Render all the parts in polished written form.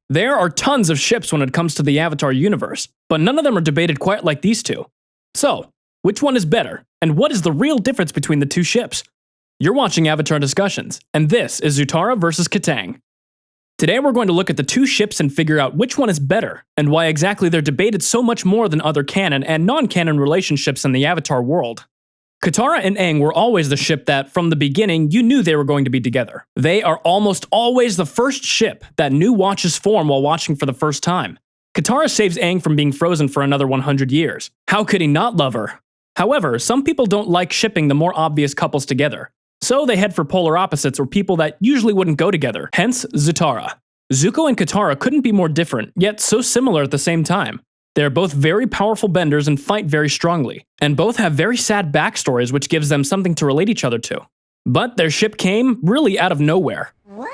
There are tons of ships when it comes to the Avatar universe, but none of them are debated quite like these two. So, which one is better, and what is the real difference between the two ships? You're watching Avatar Discussions, and this is Zutara vs. Kataang. Today we're going to look at the two ships and figure out which one is better, and why exactly they're debated so much more than other canon and non-canon relationships in the Avatar world. Katara and Aang were always the ship that, from the beginning, you knew they were going to be together. They are almost always the first ship that knew Watch's form while watching for the first time. Katara saves Aang from being frozen for another 100 years. How could he not love her? However, some people don't like shipping the more obvious couples together, so they head for polar opposites or people that usually wouldn't go together, hence Zutara. Zuko and Katara couldn't be more different, yet so similar at the same time. They are both very powerful benders and fight very strongly, and both have very sad backstories which gives them something to relate each other to. But their ship came really out of nowhere. What?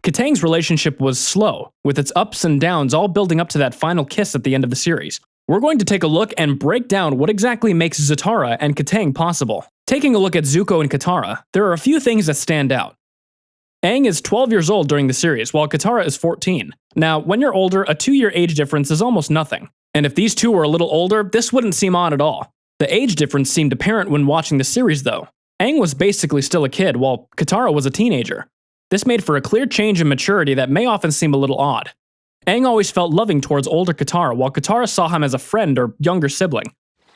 Kataang's relationship was slow, with its ups and downs all building up to that final kiss at the end of the series. We're going to take a look and break down what exactly makes Zutara and Kataang possible. Taking a look at Zuko and Katara, there are a few things that stand out. Aang is 12 years old during the series, while Katara is 14. Now, when you're older, a 2-year age difference is almost nothing. And if these two were a little older, this wouldn't seem odd at all. The age difference seemed apparent when watching the series though. Aang was basically still a kid, while Katara was a teenager. This made for a clear change in maturity that may often seem a little odd. Aang always felt loving towards older Katara, while Katara saw him as a friend or younger sibling.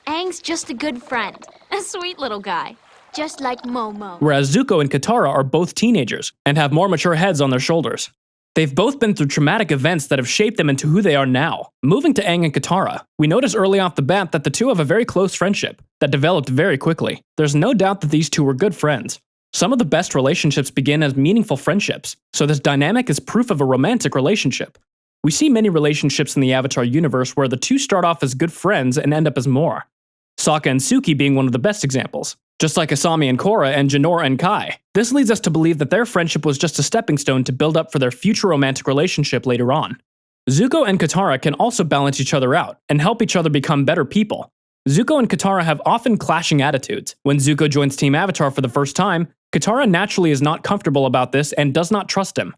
Aang's just a good friend, a sweet little guy, just like Momo. Whereas Zuko and Katara are both teenagers, and have more mature heads on their shoulders. They've both been through traumatic events that have shaped them into who they are now. Moving to Aang and Katara, we notice early off the bat that the two have a very close friendship that developed very quickly. There's no doubt that these two were good friends. Some of the best relationships begin as meaningful friendships, so this dynamic is proof of a romantic relationship. We see many relationships in the Avatar universe where the two start off as good friends and end up as more. Sokka and Suki being one of the best examples. Just like Asami and Korra and Jinora and Kai. This leads us to believe that their friendship was just a stepping stone to build up for their future romantic relationship later on. Zuko and Katara can also balance each other out and help each other become better people. Zuko and Katara have often clashing attitudes. When Zuko joins Team Avatar for the first time, Katara naturally is not comfortable about this and does not trust him.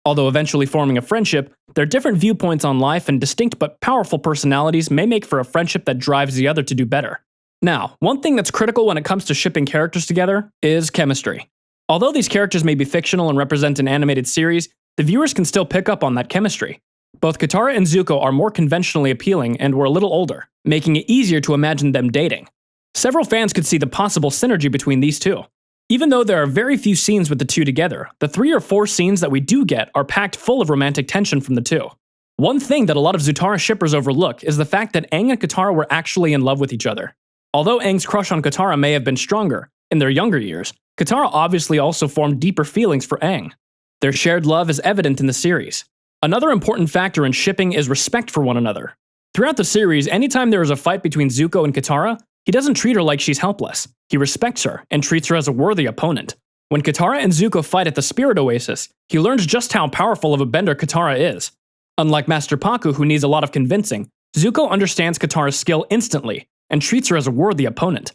Although eventually forming a friendship, their different viewpoints on life and distinct but powerful personalities may make for a friendship that drives the other to do better. Now, one thing that's critical when it comes to shipping characters together is chemistry. Although these characters may be fictional and represent an animated series, the viewers can still pick up on that chemistry. Both Katara and Zuko are more conventionally appealing and were a little older, making it easier to imagine them dating. Several fans could see the possible synergy between these two. Even though there are very few scenes with the two together, the 3 or 4 scenes that we do get are packed full of romantic tension from the two. One thing that a lot of Zutara shippers overlook is the fact that Aang and Katara were actually in love with each other. Although Aang's crush on Katara may have been stronger in their younger years, Katara obviously also formed deeper feelings for Aang. Their shared love is evident in the series. Another important factor in shipping is respect for one another. Throughout the series, anytime there is a fight between Zuko and Katara, he doesn't treat her like she's helpless. He respects her and treats her as a worthy opponent. When Katara and Zuko fight at the Spirit Oasis, he learns just how powerful of a bender Katara is. Unlike Master Pakku, who needs a lot of convincing, Zuko understands Katara's skill instantly and treats her as a worthy opponent.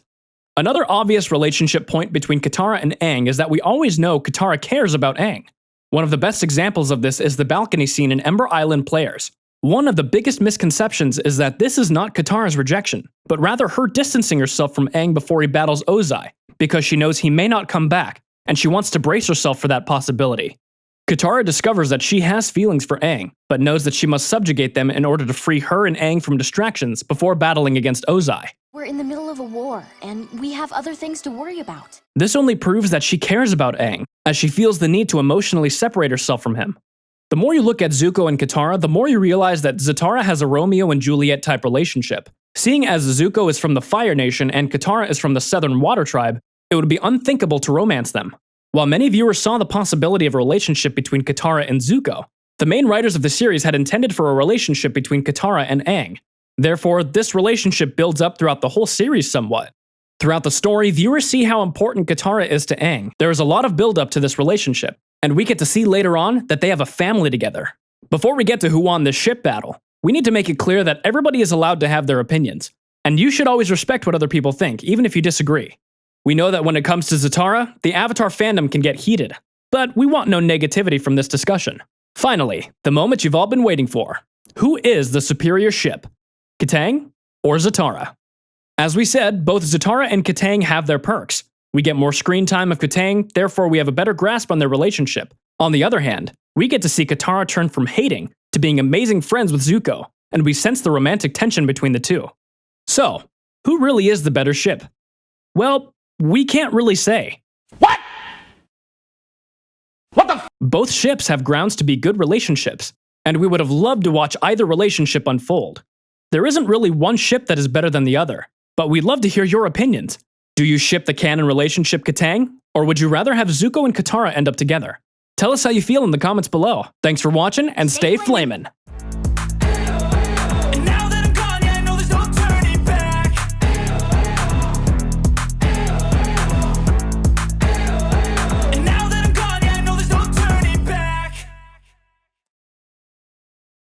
Another obvious relationship point between Katara and Aang is that we always know Katara cares about Aang. One of the best examples of this is the balcony scene in Ember Island Players. One of the biggest misconceptions is that this is not Katara's rejection, but rather her distancing herself from Aang before he battles Ozai, because she knows he may not come back, and she wants to brace herself for that possibility. Katara discovers that she has feelings for Aang, but knows that she must subjugate them in order to free her and Aang from distractions before battling against Ozai. We're in the middle of a war, and we have other things to worry about. This only proves that she cares about Aang, as she feels the need to emotionally separate herself from him. The more you look at Zuko and Katara, the more you realize that Zutara has a Romeo and Juliet type relationship. Seeing as Zuko is from the Fire Nation and Katara is from the Southern Water Tribe, it would be unthinkable to romance them. While many viewers saw the possibility of a relationship between Katara and Zuko, the main writers of the series had intended for a relationship between Katara and Aang. Therefore, this relationship builds up throughout the whole series somewhat. Throughout the story, viewers see how important Katara is to Aang. There is a lot of build-up to this relationship, and we get to see later on that they have a family together. Before we get to who won this ship battle, we need to make it clear that everybody is allowed to have their opinions, and you should always respect what other people think, even if you disagree. We know that when it comes to Zutara, the Avatar fandom can get heated, but we want no negativity from this discussion. Finally, the moment you've all been waiting for. Who is the superior ship? Kataang or Zutara? As we said, both Zutara and Kataang have their perks. We get more screen time of Kataang, therefore we have a better grasp on their relationship. On the other hand, we get to see Katara turn from hating to being amazing friends with Zuko, and we sense the romantic tension between the two. So, who really is the better ship? Well, we can't really say. What? What the f? Both ships have grounds to be good relationships, and we would have loved to watch either relationship unfold. There isn't really one ship that is better than the other, but we'd love to hear your opinions. Do you ship the canon relationship Kataang, or would you rather have Zuko and Katara end up together? Tell us how you feel in the comments below. Thanks for watching, and stay flamin'!